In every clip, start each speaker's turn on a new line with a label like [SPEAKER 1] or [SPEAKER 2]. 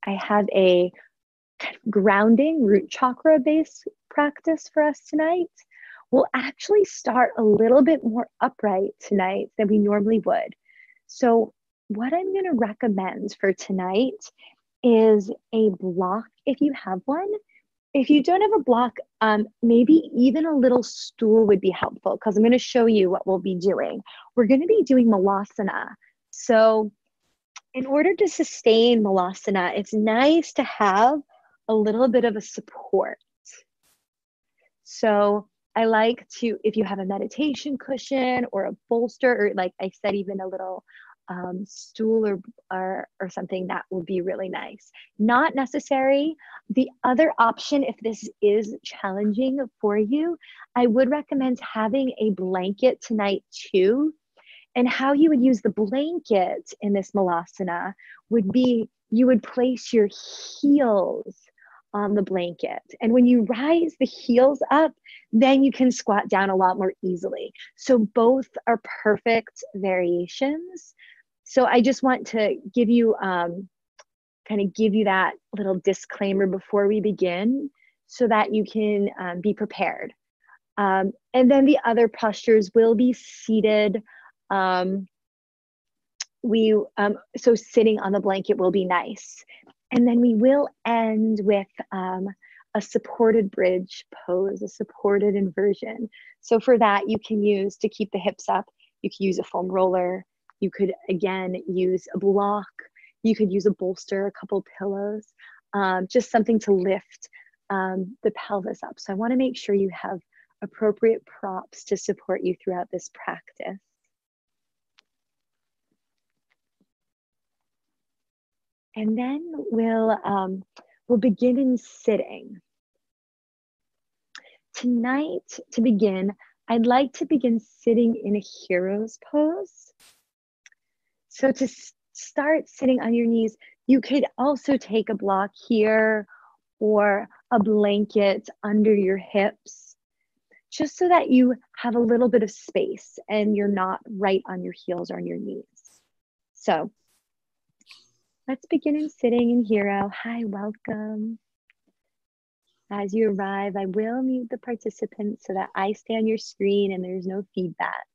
[SPEAKER 1] I have a kind of grounding root chakra based practice for us tonight. We'll actually start a little bit more upright tonight than we normally would. So what I'm going to recommend for tonight is a block if you have one. If you don't have a block, maybe even a little stool would be helpful, because I'm going to show you what we'll be doing. We're going to be doing Muladhara. So in order to sustain Muladhara, it's nice to have a little bit of a support. So I like to, if you have a meditation cushion or a bolster, or like I said, even a little stool or something, that would be really nice. Not necessary. The other option, if this is challenging for you, I would recommend having a blanket tonight too. And how you would use the blanket in this Muladhara would be, you would place your heels on the blanket. And when you rise the heels up, then you can squat down a lot more easily. So both are perfect variations. So I just want to give you, kind of give you that little disclaimer before we begin, so that you can be prepared. And then the other postures will be seated. So sitting on the blanket will be nice. And then we will end with a supported bridge pose, a supported inversion. So for that, you can use, to keep the hips up, you can use a foam roller. You could, again, use a block. You could use a bolster, a couple pillows, just something to lift the pelvis up. So I want to make sure you have appropriate props to support you throughout this practice. And then we'll begin in sitting. Tonight, to begin, I'd like to begin sitting in a hero's pose. So to start sitting on your knees, you could also take a block here or a blanket under your hips, just so that you have a little bit of space and you're not right on your heels or on your knees. So let's begin in sitting in hero. Hi, welcome. As you arrive, I will mute the participants so that I stay on your screen and there's no feedback.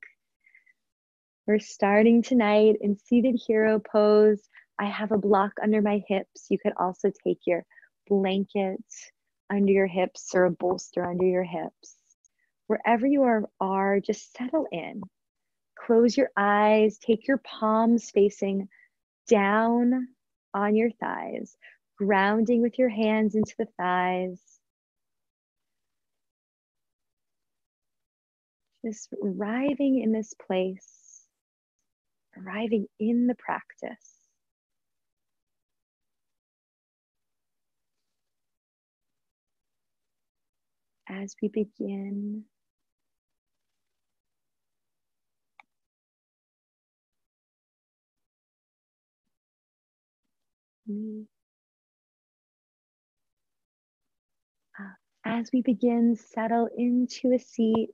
[SPEAKER 1] We're starting tonight in seated hero pose. I have a block under my hips. You could also take your blanket under your hips or a bolster under your hips. Wherever you are, just settle in. Close your eyes, take your palms facing down on your thighs, grounding with your hands into the thighs. Just arriving in this place, arriving in the practice. As we begin, settle into a seat.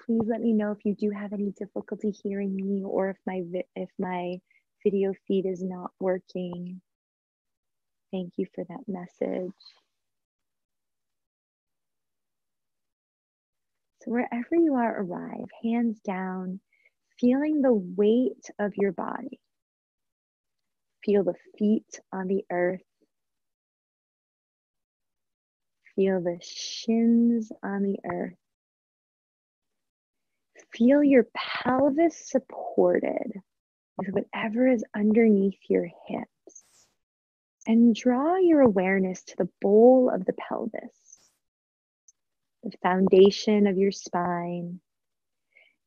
[SPEAKER 1] Please let me know if you do have any difficulty hearing me, or if my video feed is not working. Thank you for that message. So wherever you are, arrive, hands down, feeling the weight of your body. Feel the feet on the earth. Feel the shins on the earth. Feel your pelvis supported with whatever is underneath your hips. And draw your awareness to the bowl of the pelvis, the foundation of your spine.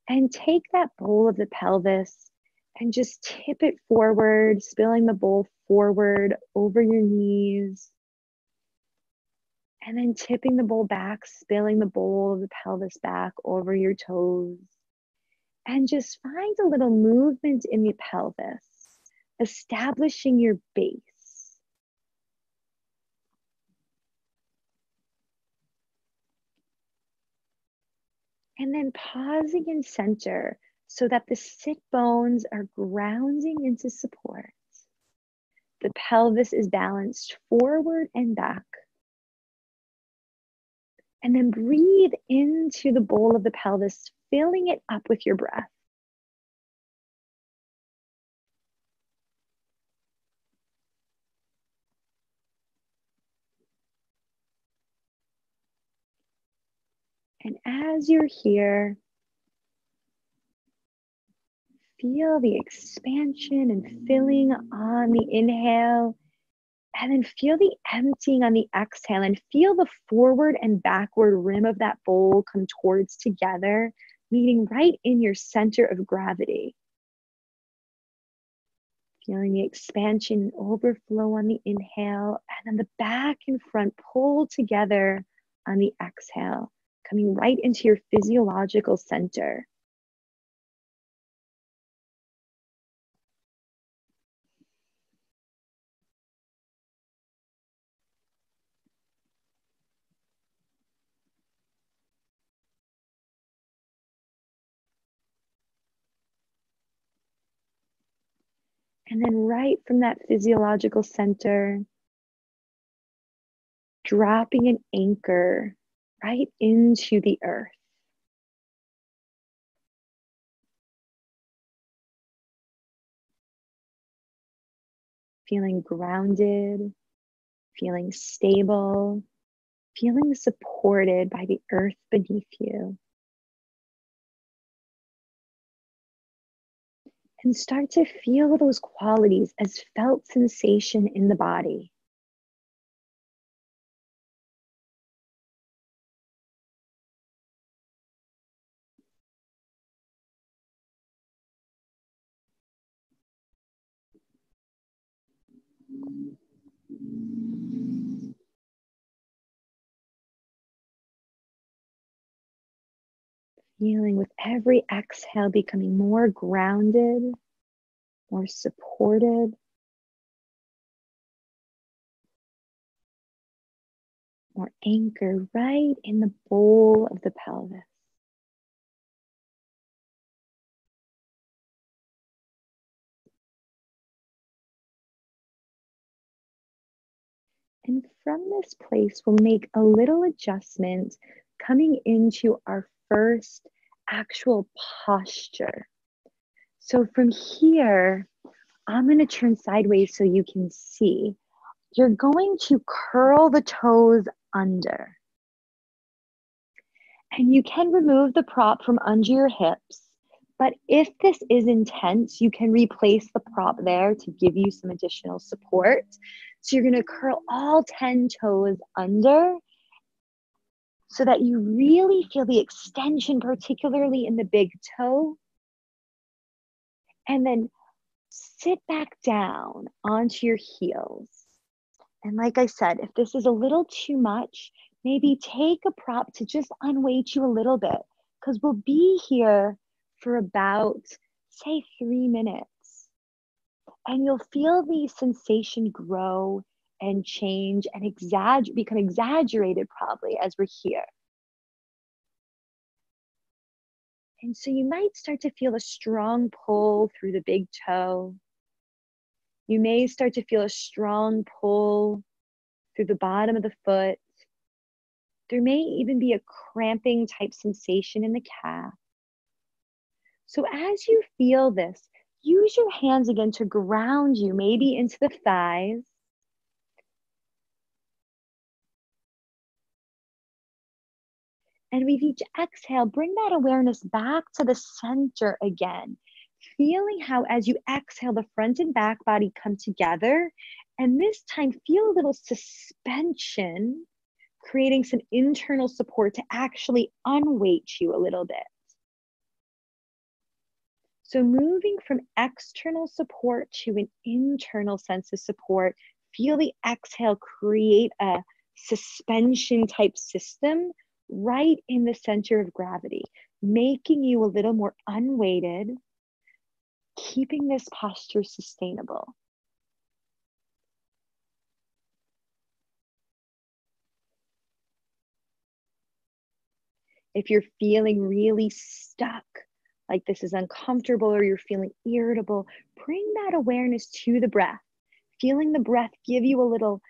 [SPEAKER 1] And take that bowl of the pelvis and just tip it forward, spilling the bowl forward over your knees. And then tipping the bowl back, spilling the bowl of the pelvis back over your toes. And just find a little movement in the pelvis, establishing your base. And then pausing in center so that the sit bones are grounding into support. The pelvis is balanced forward and back. And then breathe into the bowl of the pelvis, filling it up with your breath. And as you're here, feel the expansion and filling on the inhale, and then feel the emptying on the exhale, and feel the forward and backward rim of that bowl come towards together, meeting right in your center of gravity. Feeling the expansion and overflow on the inhale, and then the back and front pull together on the exhale, coming right into your physiological center. And then right from that physiological center, dropping an anchor right into the earth. Feeling grounded, feeling stable, feeling supported by the earth beneath you. And start to feel those qualities as felt sensation in the body. Feeling with every exhale becoming more grounded, more supported, more anchored right in the bowl of the pelvis. And from this place, we'll make a little adjustment coming into our first actual posture. So from here, I'm going to turn sideways so you can see. You're going to curl the toes under. And you can remove the prop from under your hips. But if this is intense, you can replace the prop there to give you some additional support. So you're going to curl all 10 toes under so that you really feel the extension, particularly in the big toe. And then sit back down onto your heels. And like I said, if this is a little too much, maybe take a prop to just unweight you a little bit, because we'll be here for about, say, 3 minutes. And you'll feel the sensation grow and change and become exaggerated probably as we're here. And so you might start to feel a strong pull through the big toe. You may start to feel a strong pull through the bottom of the foot. There may even be a cramping type sensation in the calf. So as you feel this, use your hands again to ground you, maybe into the thighs. And with each exhale, bring that awareness back to the center again. Feeling how as you exhale, the front and back body come together. And this time, feel a little suspension, creating some internal support to actually unweight you a little bit. So moving from external support to an internal sense of support, feel the exhale create a suspension type system right in the center of gravity, making you a little more unweighted, keeping this posture sustainable. If you're feeling really stuck like this is uncomfortable or you're feeling irritable, bring that awareness to the breath. Feeling the breath give you a little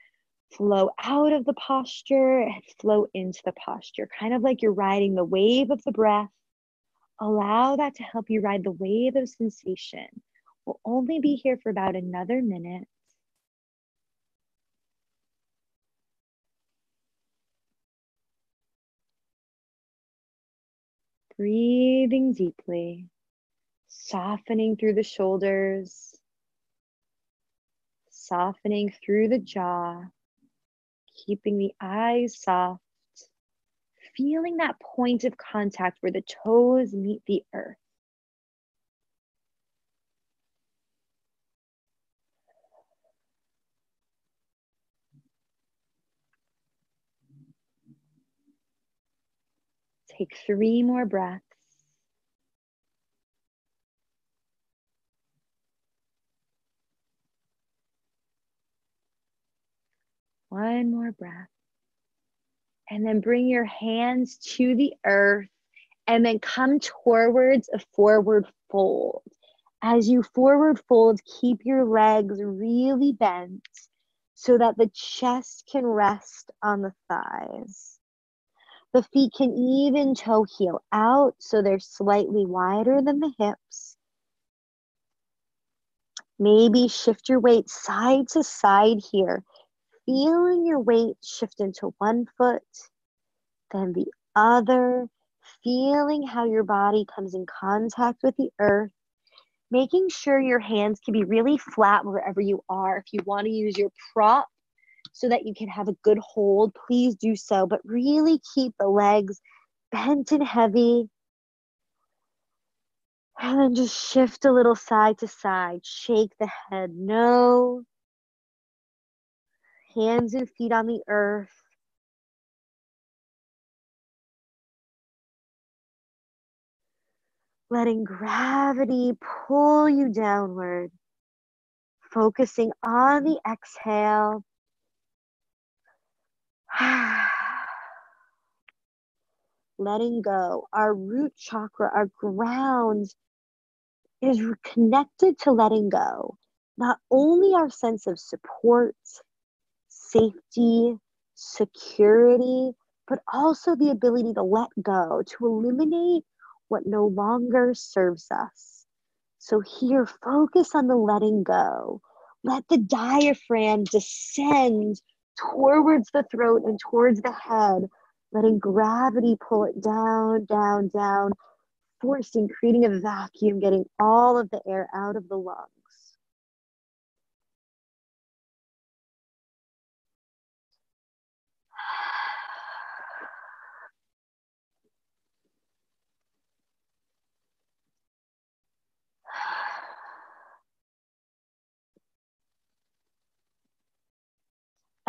[SPEAKER 1] flow out of the posture and flow into the posture, kind of like you're riding the wave of the breath. Allow that to help you ride the wave of sensation. We'll only be here for about another minute. Breathing deeply, softening through the shoulders, softening through the jaw, keeping the eyes soft, feeling that point of contact where the toes meet the earth. Take 3 more breaths. One more breath. And then bring your hands to the earth and then come towards a forward fold. As you forward fold, keep your legs really bent so that the chest can rest on the thighs. The feet can even toe heel out so they're slightly wider than the hips. Maybe shift your weight side to side here, feeling your weight shift into one foot, then the other, feeling how your body comes in contact with the earth, making sure your hands can be really flat wherever you are. If you want to use your prop so that you can have a good hold, please do so, but really keep the legs bent and heavy. And then just shift a little side to side, shake the head no. Hands and feet on the earth. Letting gravity pull you downward. Focusing on the exhale. Letting go. Our root chakra, our ground, is connected to letting go. Not only our sense of support, safety, security, but also the ability to let go, to eliminate what no longer serves us. So here, focus on the letting go. Let the diaphragm descend towards the throat and towards the head, letting gravity pull it down, down, down, forcing, creating a vacuum, getting all of the air out of the lungs.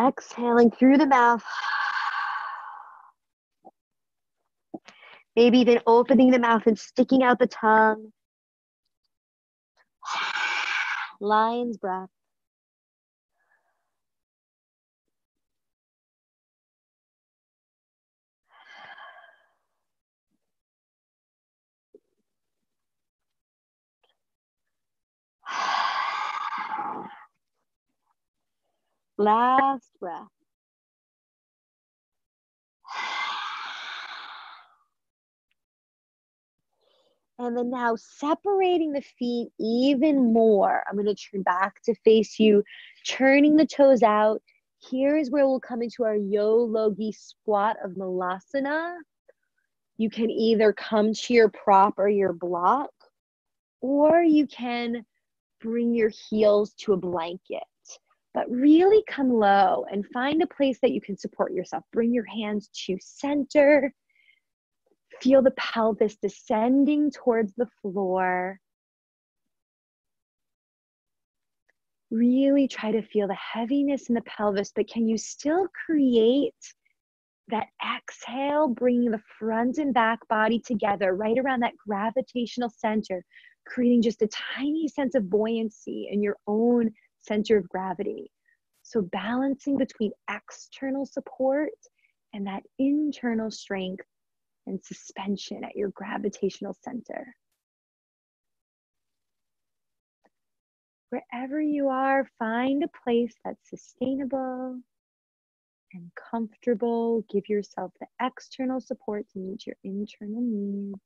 [SPEAKER 1] Exhaling through the mouth. Maybe even opening the mouth and sticking out the tongue. Lion's breath. Last breath. And then now separating the feet even more. I'm going to turn back to face you, turning the toes out. Here's where we'll come into our Yo-Logi squat of Malasana. You can either come to your prop or your block, or you can bring your heels to a blanket. But really come low and find a place that you can support yourself. Bring your hands to center. Feel the pelvis descending towards the floor. Really try to feel the heaviness in the pelvis, but can you still create that exhale, bringing the front and back body together right around that gravitational center, creating just a tiny sense of buoyancy in your own center of gravity. So balancing between external support and that internal strength and suspension at your gravitational center. Wherever you are, find a place that's sustainable and comfortable. Give yourself the external support to meet your internal needs.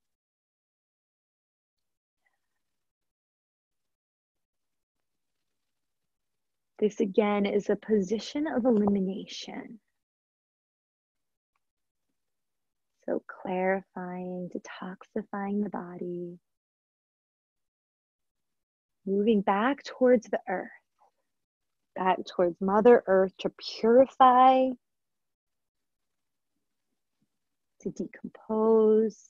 [SPEAKER 1] This again is a position of elimination. So clarifying, detoxifying the body, moving back towards the earth, back towards Mother Earth to purify, to decompose,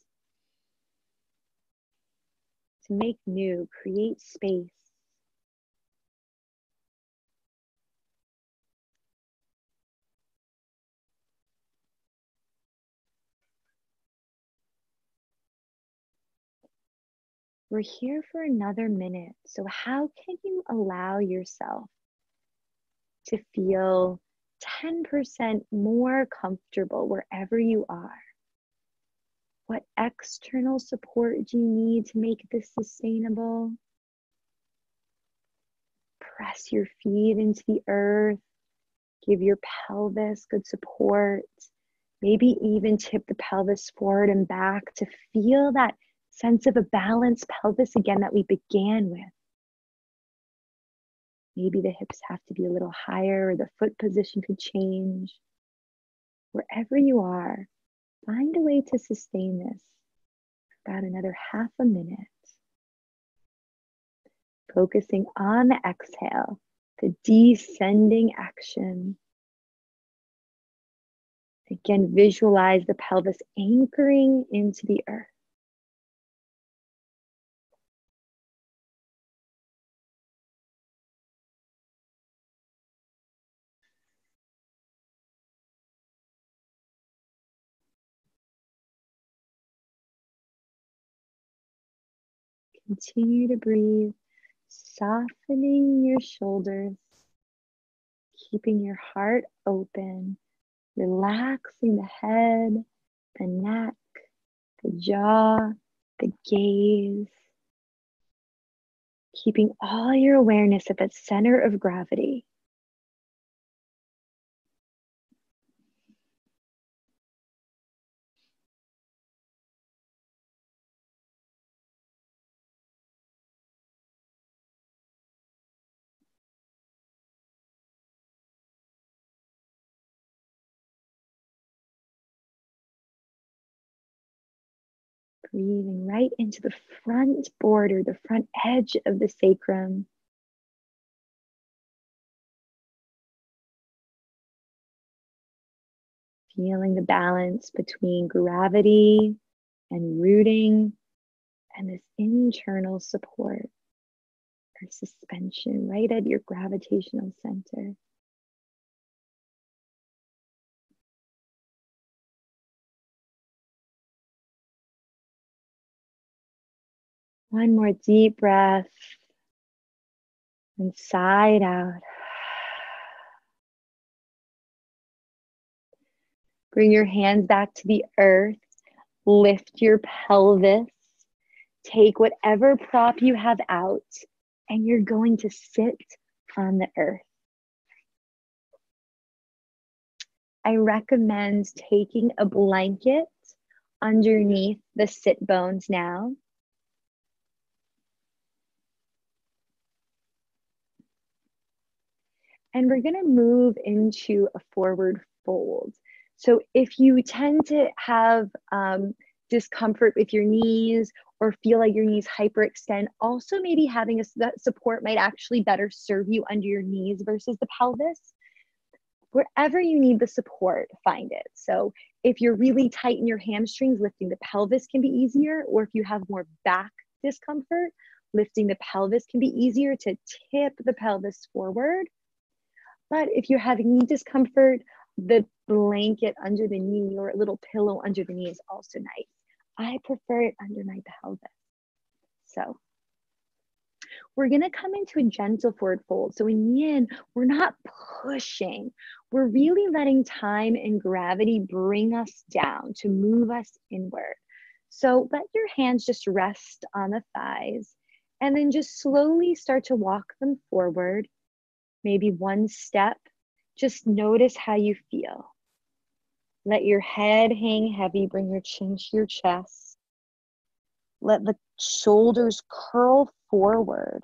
[SPEAKER 1] to make new, create space. We're here for another minute. So how can you allow yourself to feel 10% more comfortable wherever you are? What external support do you need to make this sustainable? Press your feet into the earth. Give your pelvis good support. Maybe even tip the pelvis forward and back to feel that sense of a balanced pelvis again that we began with. Maybe the hips have to be a little higher or the foot position could change. Wherever you are, find a way to sustain this for about another half a minute. Focusing on the exhale, the descending action. Again, visualize the pelvis anchoring into the earth. Continue to breathe, softening your shoulders, keeping your heart open, relaxing the head, the neck, the jaw, the gaze, keeping all your awareness at the center of gravity. Breathing right into the front border, the front edge of the sacrum. Feeling the balance between gravity and rooting and this internal support or suspension right at your gravitational center. One more deep breath and sigh it out. Bring your hands back to the earth. Lift your pelvis. Take whatever prop you have out, and you're going to sit on the earth. I recommend taking a blanket underneath the sit bones now. And we're going to move into a forward fold. So if you tend to have discomfort with your knees or feel like your knees hyperextend, also maybe having that support might actually better serve you under your knees versus the pelvis. Wherever you need the support, find it. So if you're really tight in your hamstrings, lifting the pelvis can be easier, or if you have more back discomfort, lifting the pelvis can be easier to tip the pelvis forward. But if you're having knee discomfort, the blanket under the knee or a little pillow under the knee is also nice. I prefer it under my pelvis. So we're going to come into a gentle forward fold. So in yin, we're not pushing. We're really letting time and gravity bring us down to move us inward. So let your hands just rest on the thighs And then just slowly start to walk them forward, maybe one step. Just notice how you feel. Let your head hang heavy, bring your chin to your chest. Let the shoulders curl forward.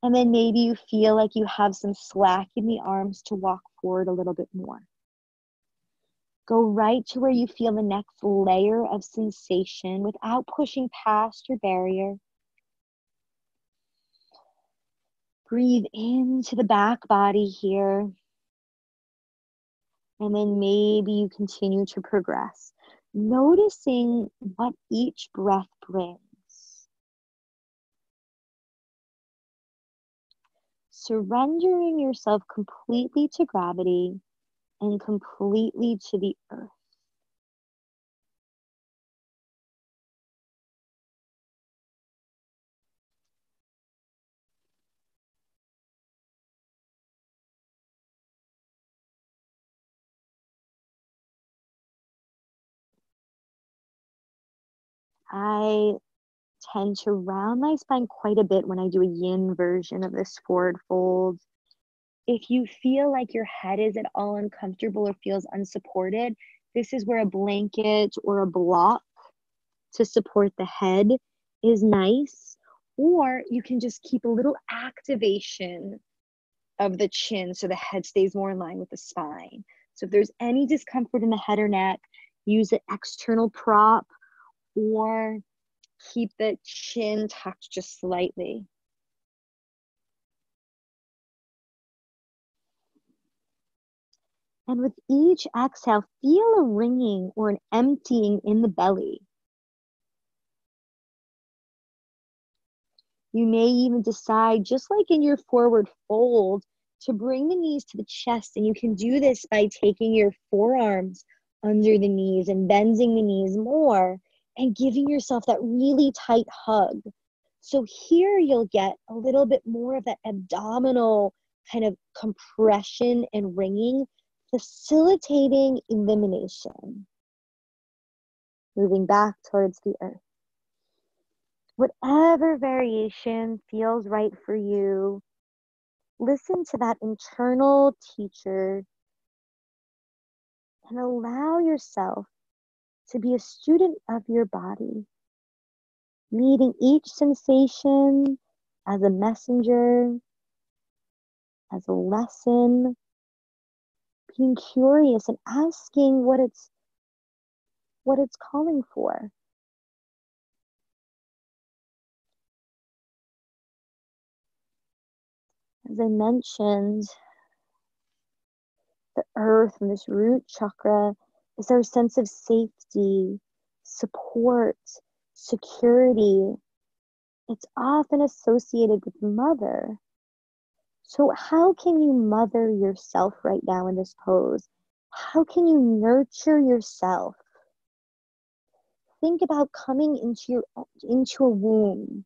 [SPEAKER 1] And then maybe you feel like you have some slack in the arms to walk forward a little bit more. Go right to where you feel the next layer of sensation without pushing past your barrier. Breathe into the back body here. And then maybe you continue to progress, noticing what each breath brings. Surrendering yourself completely to gravity and completely to the earth. I tend to round my spine quite a bit when I do a yin version of this forward fold. If you feel like your head is at all uncomfortable or feels unsupported, this is where a blanket or a block to support the head is nice. Or you can just keep a little activation of the chin so the head stays more in line with the spine. So if there's any discomfort in the head or neck, use an external prop or keep the chin tucked just slightly. And with each exhale, feel a ringing or an emptying in the belly. You may even decide, just like in your forward fold, to bring the knees to the chest. And you can do this by taking your forearms under the knees and bending the knees more and giving yourself that really tight hug. So here you'll get a little bit more of that abdominal kind of compression and ringing, facilitating elimination. Moving back towards the earth. Whatever variation feels right for you, listen to that internal teacher and allow yourself to be a student of your body, meeting each sensation as a messenger, as a lesson, being curious and asking what it's calling for. As I mentioned, the earth and this root chakra is our sense of safety, support, security. It's often associated with mother. So how can you mother yourself right now in this pose? How can you nurture yourself? Think about coming into a womb.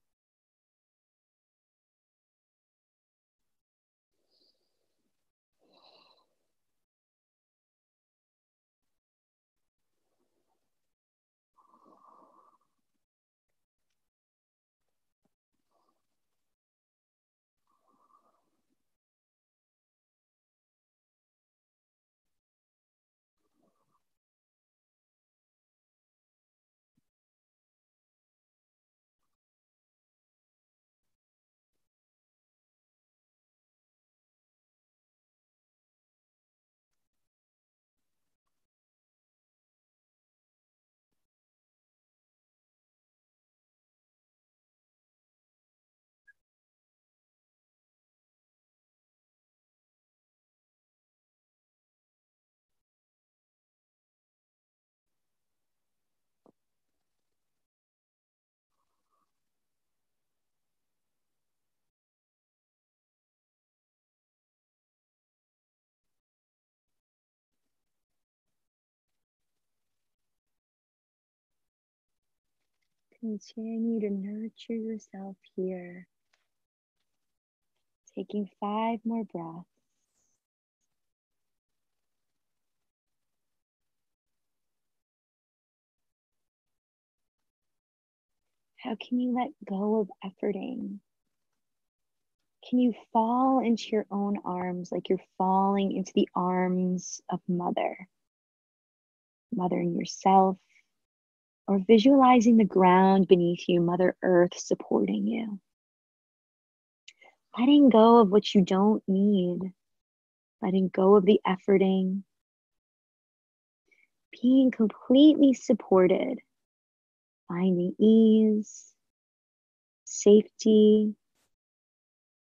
[SPEAKER 1] Continue to nurture yourself here. Taking 5 more breaths. How can you let go of efforting? Can you fall into your own arms like you're falling into the arms of Mother? Mothering yourself, or visualizing the ground beneath you, Mother Earth supporting you. Letting go of what you don't need, letting go of the efforting, being completely supported, finding ease, safety,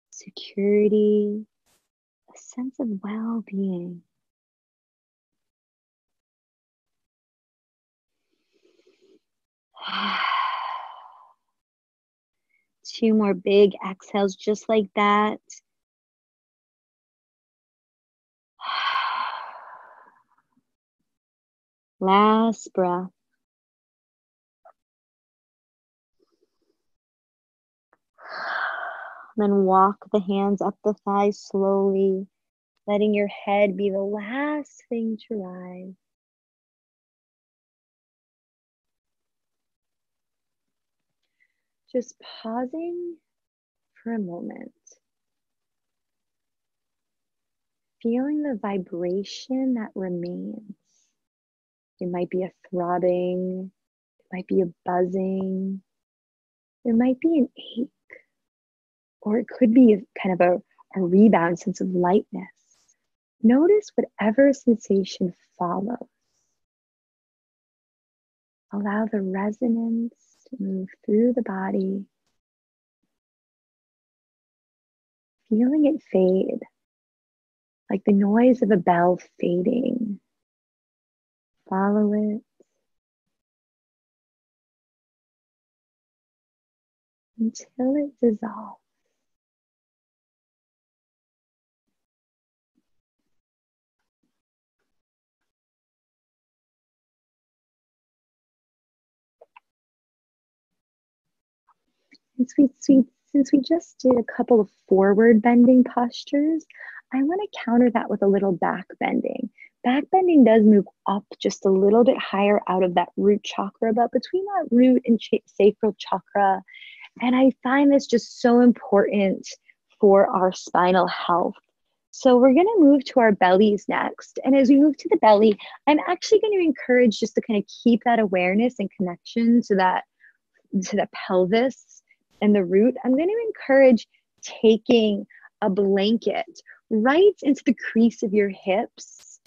[SPEAKER 1] security, a sense of well-being. Two more big exhales just like that. Last breath. Then walk the hands up the thighs slowly, letting your head be the last thing to rise. Just pausing for a moment. Feeling the vibration that remains. It might be a throbbing, it might be a buzzing, there might be an ache, or it could be kind of a rebound sense of lightness. Notice whatever sensation follows. Allow the resonance to move through the body, feeling it fade, like the noise of a bell fading. Follow it until it dissolves. Since we just did a couple of forward bending postures, I want to counter that with a little back bending. Back bending does move up just a little bit higher out of that root chakra, but between that root and sacral chakra. And I find this just so important for our spinal health. So we're going to move to our bellies next. And as we move to the belly, I'm actually going to encourage just to kind of keep that awareness and connection to the pelvis and the root. I'm going to encourage taking a blanket right into the crease of your hips.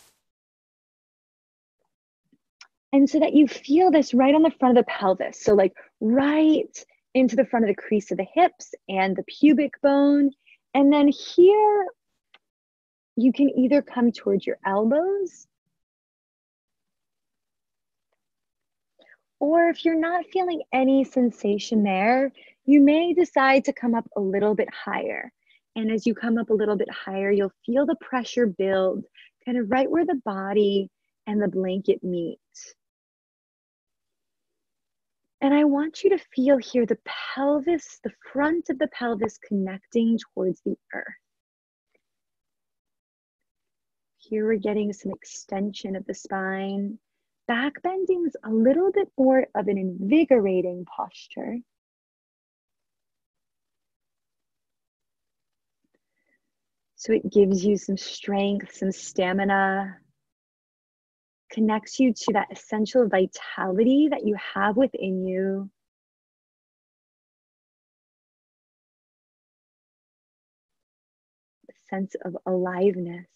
[SPEAKER 1] And so that you feel this right on the front of the pelvis. So like right into the front of the crease of the hips and the pubic bone. And then here, you can either come towards your elbows, or if you're not feeling any sensation there, you may decide to come up a little bit higher. And as you come up a little bit higher, you'll feel the pressure build kind of right where the body and the blanket meet. And I want you to feel here the pelvis, the front of the pelvis connecting towards the earth. Here we're getting some extension of the spine. Back bending is a little bit more of an invigorating posture. So it gives you some strength, some stamina, connects you to that essential vitality that you have within you. A sense of aliveness.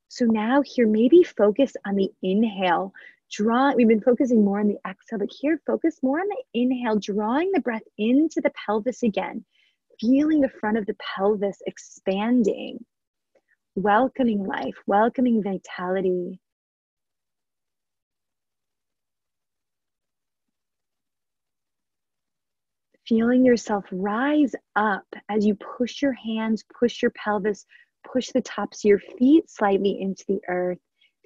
[SPEAKER 1] So now here, maybe focus on the inhale. We've been focusing more on the exhale, but here, focus more on the inhale, drawing the breath into the pelvis again, feeling the front of the pelvis expanding, welcoming life, welcoming vitality. Feeling yourself rise up as you push your hands, push your pelvis, push the tops of your feet slightly into the earth.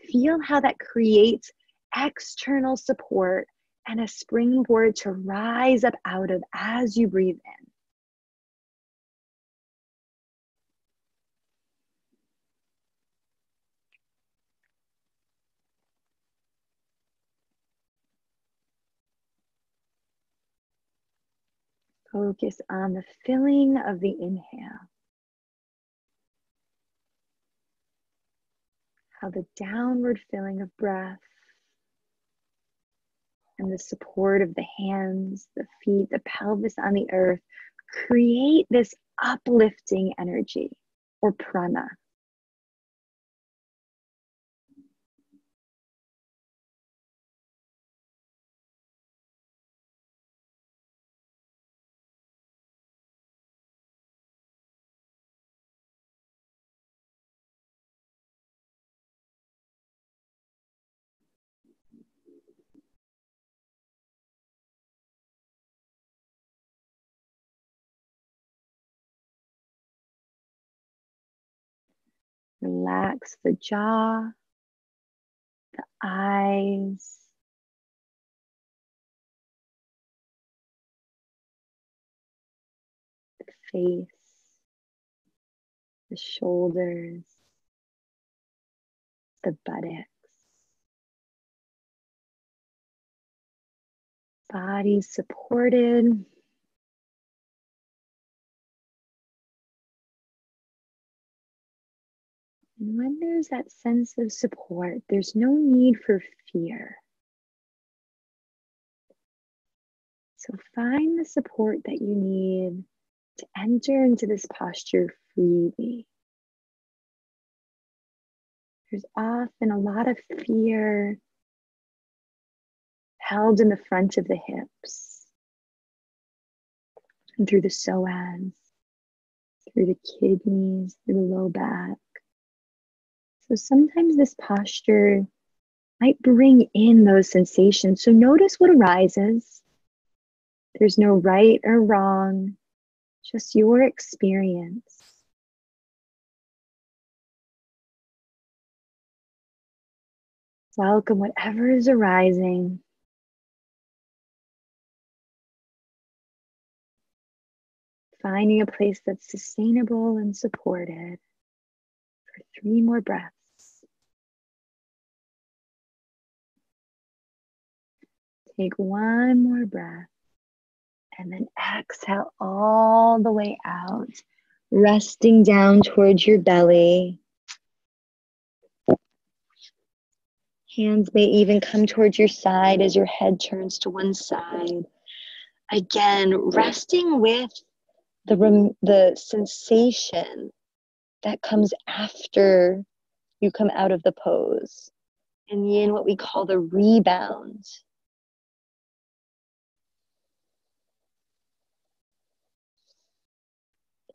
[SPEAKER 1] Feel how that creates external support and a springboard to rise up out of as you breathe in. Focus on the filling of the inhale. How the downward filling of breath and the support of the hands, the feet, the pelvis on the earth create this uplifting energy or prana. Relax the jaw, the eyes, the face, the shoulders, the buttocks. Body supported. And when there's that sense of support, there's no need for fear. So find the support that you need to enter into this posture freely. There's often a lot of fear held in the front of the hips and through the psoas, through the kidneys, through the low back. So sometimes this posture might bring in those sensations. So notice what arises. There's no right or wrong, just your experience. Welcome whatever is arising. Finding a place that's sustainable and supported for 3 more breaths. Take 1 more breath and then exhale all the way out, resting down towards your belly. Hands may even come towards your side as your head turns to one side. Again, resting with the sensation that comes after you come out of the pose. And yin, what we call the rebound.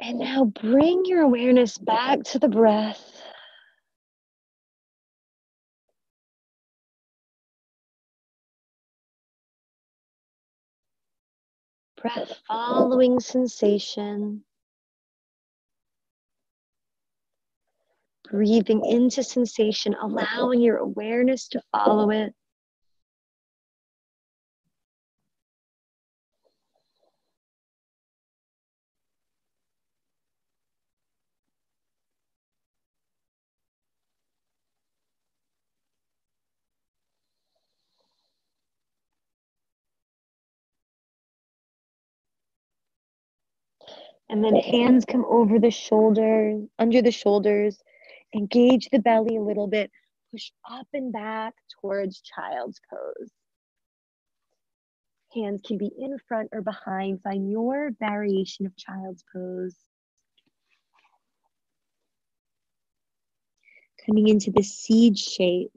[SPEAKER 1] And now bring your awareness back to the breath. Breath following sensation. Breathing into sensation, allowing your awareness to follow it. And then hands come over the shoulders, under the shoulders. Engage the belly a little bit. Push up and back towards child's pose. Hands can be in front or behind. Find your variation of child's pose. Coming into the seed shape.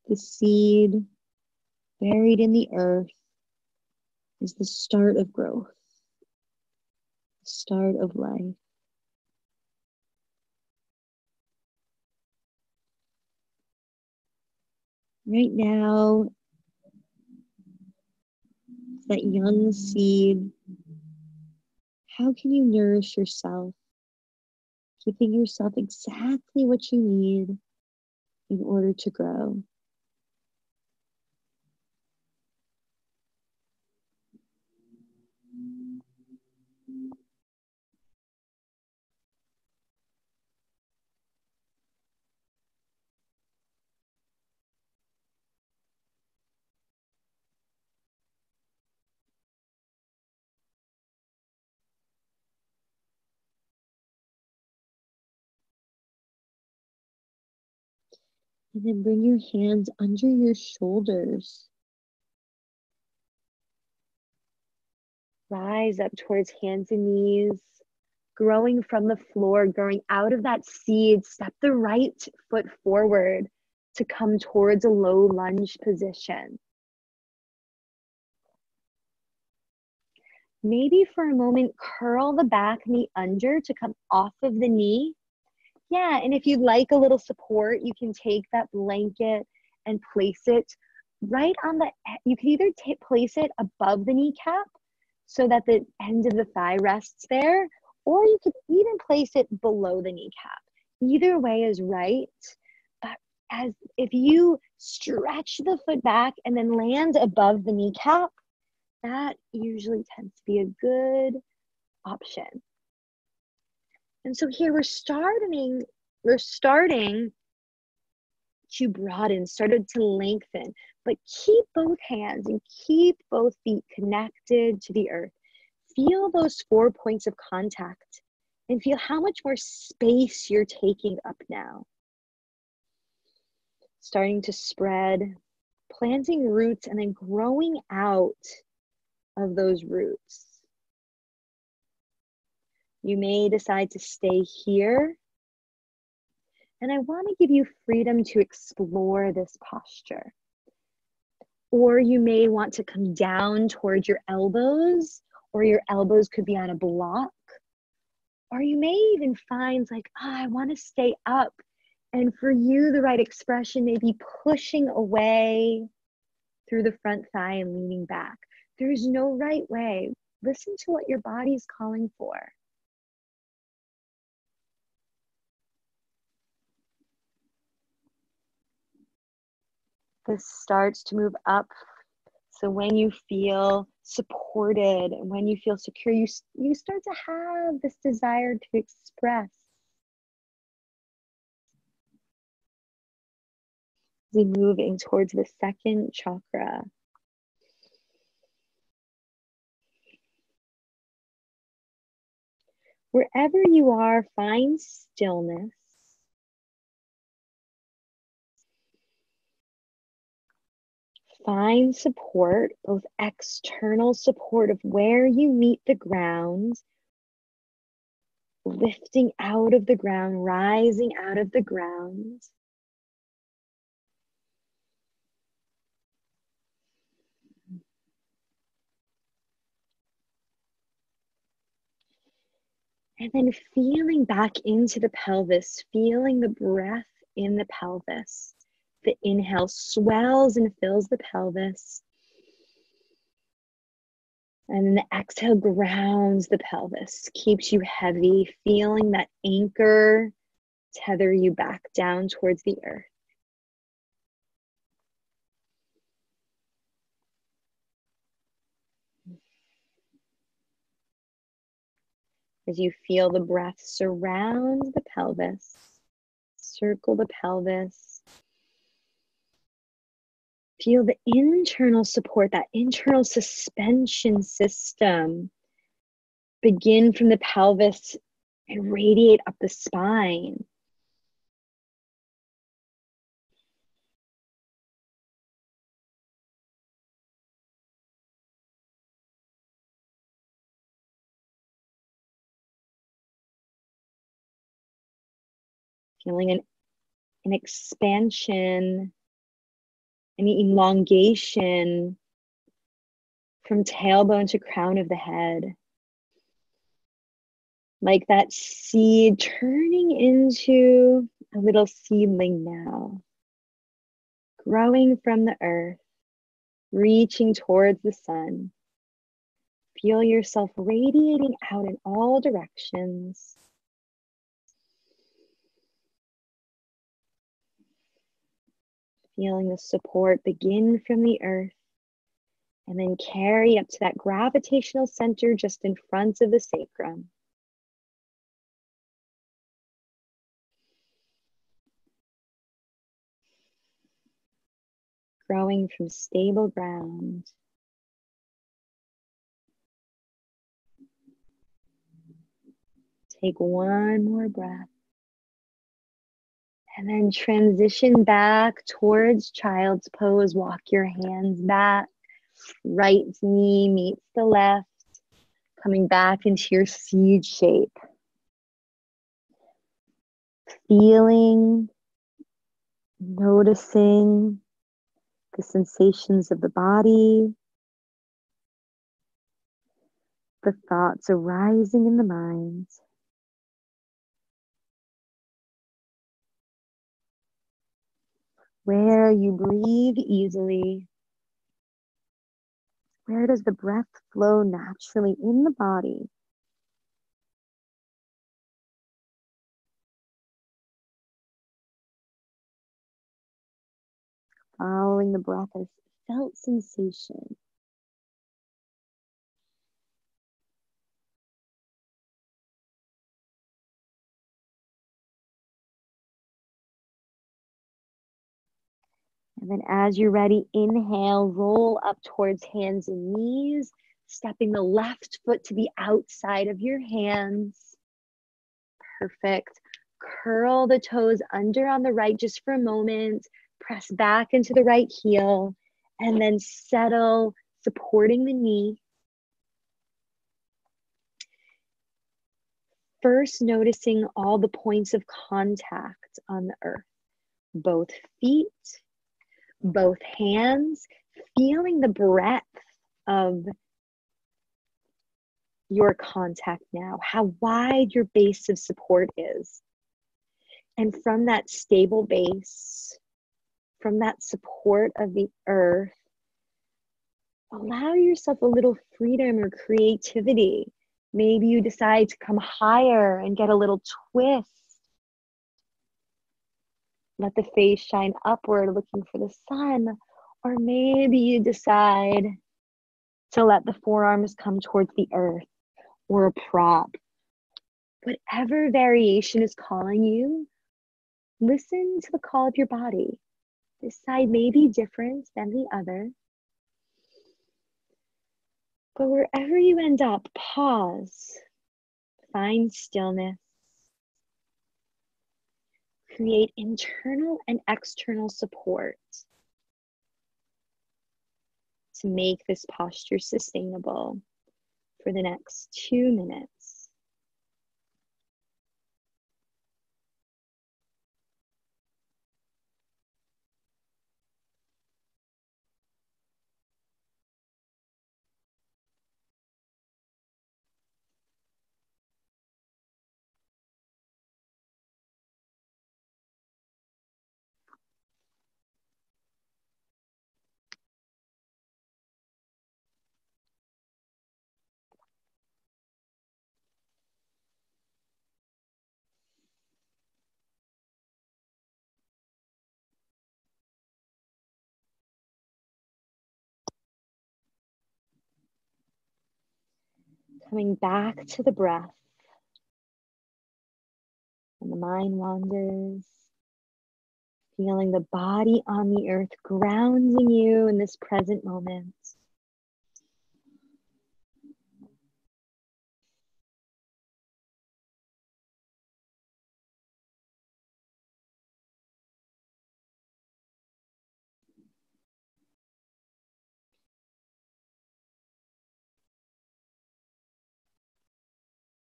[SPEAKER 1] The seed buried in the earth is the start of growth, the start of life. Right now, that young seed, how can you nourish yourself, giving yourself exactly what you need in order to grow? And then bring your hands under your shoulders. Rise up towards hands and knees, growing from the floor, growing out of that seed. Step the right foot forward to come towards a low lunge position. Maybe for a moment, curl the back knee under to come off of the knee. Yeah, and if you'd like a little support, you can take that blanket and place it right on the, you can either place it above the kneecap so that the end of the thigh rests there, or you could even place it below the kneecap. Either way is right. But as if you stretch the foot back and then land above the kneecap, that usually tends to be a good option. And so here we're starting to broaden, started to lengthen, but keep both hands and keep both feet connected to the earth. Feel those 4 points of contact and feel how much more space you're taking up now. Starting to spread, planting roots, and then growing out of those roots. You may decide to stay here. And I want to give you freedom to explore this posture. Or you may want to come down towards your elbows, or your elbows could be on a block. Or you may even find like, I want to stay up. And for you, the right expression may be pushing away through the front thigh and leaning back. There's no right way. Listen to what your body's calling for. This starts to move up. So when you feel supported and when you feel secure, you start to have this desire to express. As we moving towards the second chakra. Wherever you are, find stillness. Find support, both external support of where you meet the ground, lifting out of the ground, rising out of the ground. And then feeling back into the pelvis, feeling the breath in the pelvis. The inhale swells and fills the pelvis. And then the exhale grounds the pelvis, keeps you heavy, feeling that anchor tether you back down towards the earth. As you feel the breath surround the pelvis, circle the pelvis. Feel the internal support, that internal suspension system begin from the pelvis and radiate up the spine. Feeling an expansion, an elongation from tailbone to crown of the head. Like that seed turning into a little seedling now. Growing from the earth, reaching towards the sun. Feel yourself radiating out in all directions. Feeling the support begin from the earth and then carry up to that gravitational center just in front of the sacrum. Growing from stable ground. Take one more breath. And then transition back towards child's pose. Walk your hands back. Right knee meets the left. Coming back into your seed shape. Feeling, noticing the sensations of the body. The thoughts arising in the mind. Where you breathe easily. Where does the breath flow naturally in the body? Following the breath as felt sensation. And then as you're ready, inhale, roll up towards hands and knees, stepping the left foot to the outside of your hands. Perfect. Curl the toes under on the right just for a moment. Press back into the right heel and then settle, supporting the knee. First, noticing all the points of contact on the earth, both feet, both hands, feeling the breadth of your contact now, how wide your base of support is. And from that stable base, from that support of the earth, allow yourself a little freedom or creativity. Maybe you decide to come higher and get a little twist. Let the face shine upward, looking for the sun. Or maybe you decide to let the forearms come towards the earth or a prop. Whatever variation is calling you, listen to the call of your body. This side may be different than the other. But wherever you end up, pause. Find stillness. Create internal and external support to make this posture sustainable for the next 2 minutes. Coming back to the breath. And the mind wanders. Feeling the body on the earth grounding you in this present moment.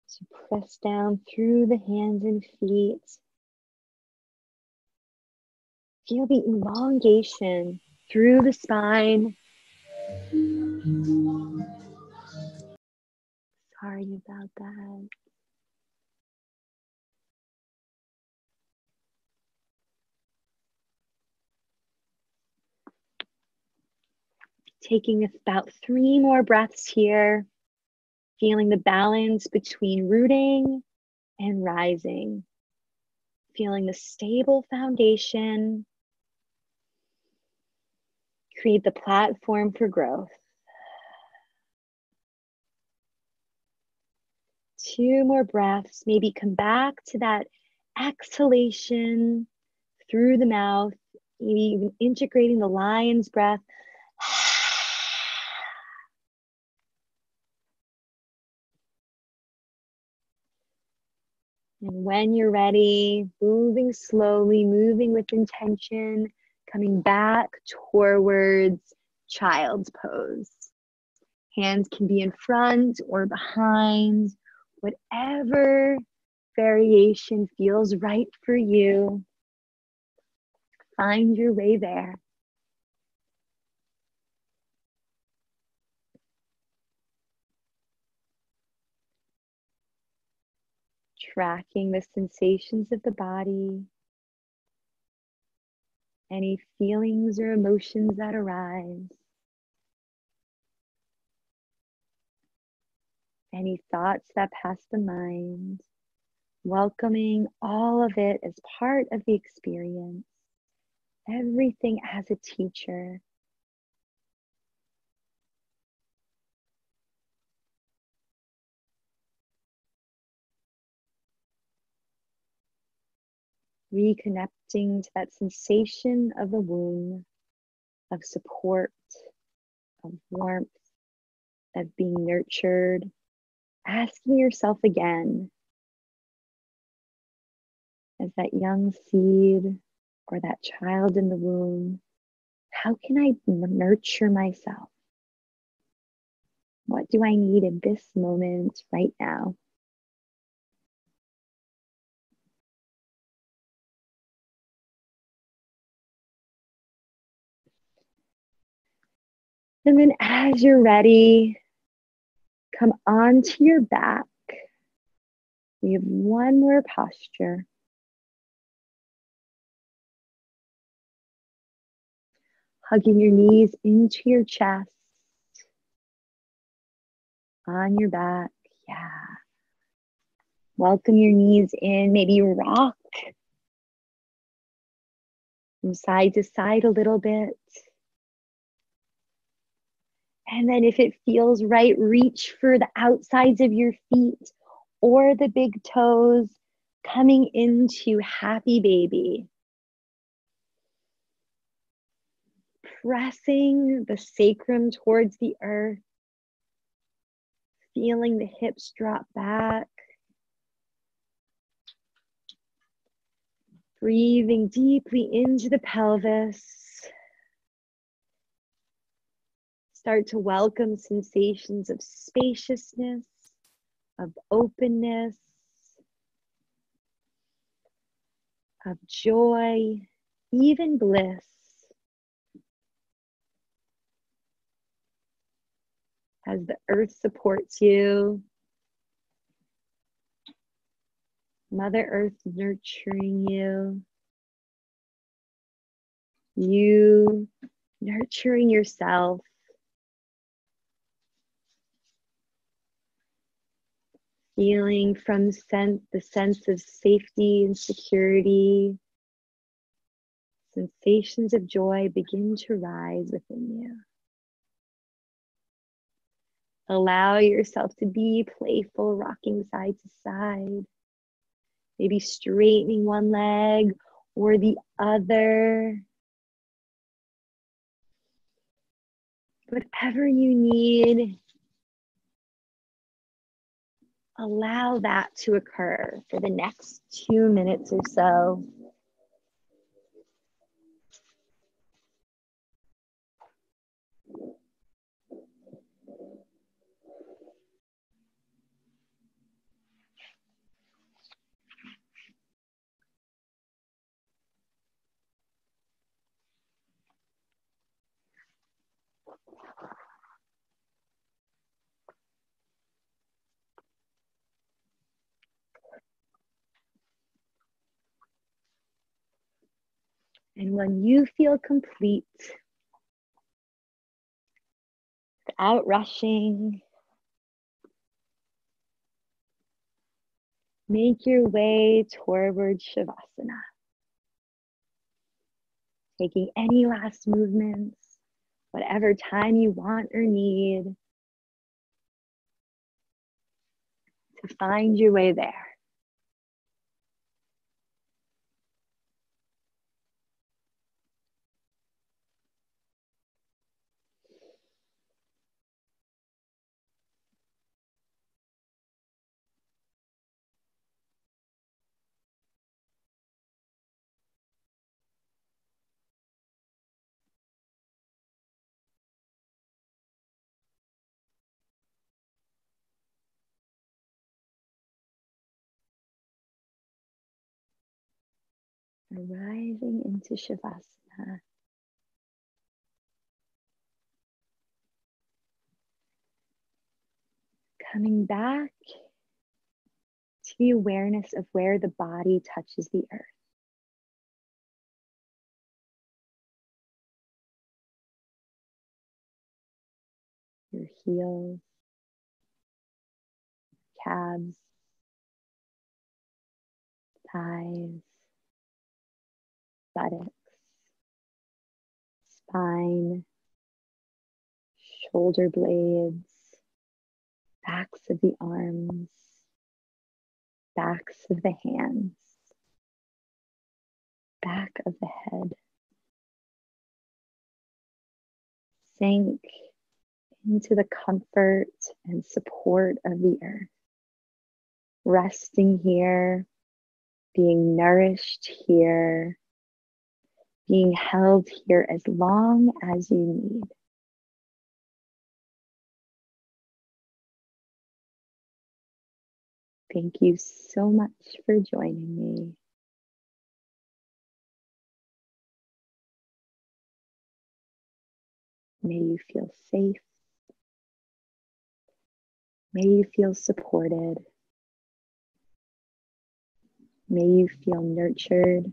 [SPEAKER 1] So press down through the hands and feet. Feel the elongation through the spine. Sorry about that. Taking about 3 more breaths here. Feeling the balance between rooting and rising. Feeling the stable foundation. Create the platform for growth. 2 more breaths. Maybe come back to that exhalation through the mouth. Maybe even integrating the lion's breath. And when you're ready, moving slowly, moving with intention, coming back towards child's pose. Hands can be in front or behind, whatever variation feels right for you. Find your way there. Tracking the sensations of the body, any feelings or emotions that arise, any thoughts that pass the mind, welcoming all of it as part of the experience, everything as a teacher. Reconnecting to that sensation of the womb, of support, of warmth, of being nurtured. Asking yourself again, as that young seed or that child in the womb, how can I nurture myself? What do I need in this moment right now? And then as you're ready, come onto your back. We have one more posture. Hugging your knees into your chest, on your back. Yeah. Welcome your knees in. Maybe rock from side to side a little bit. And then if it feels right, reach for the outsides of your feet or the big toes, coming into happy baby. Pressing the sacrum towards the earth, feeling the hips drop back. Breathing deeply into the pelvis. Start to welcome sensations of spaciousness, of openness, of joy, even bliss. As the earth supports you, Mother Earth nurturing you, you nurturing yourself. Feeling from the sense of safety and security, sensations of joy begin to rise within you. Allow yourself to be playful, rocking side to side. Maybe straightening one leg or the other. Whatever you need, allow that to occur for the next 2 minutes or so. And when you feel complete, without rushing, make your way toward Shavasana. Taking any last movements, whatever time you want or need to find your way there. arriving into Shavasana. Coming back to the awareness of where the body touches the earth. Your heels, calves, thighs, buttocks, spine, shoulder blades, backs of the arms, backs of the hands, back of the head. Sink into the comfort and support of the earth. Resting here, being nourished here, being held here as long as you need. Thank you so much for joining me. May you feel safe. May you feel supported. May you feel nurtured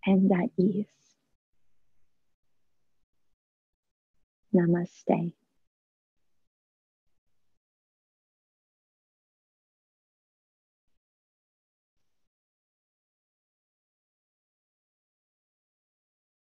[SPEAKER 1] and at ease. Namaste.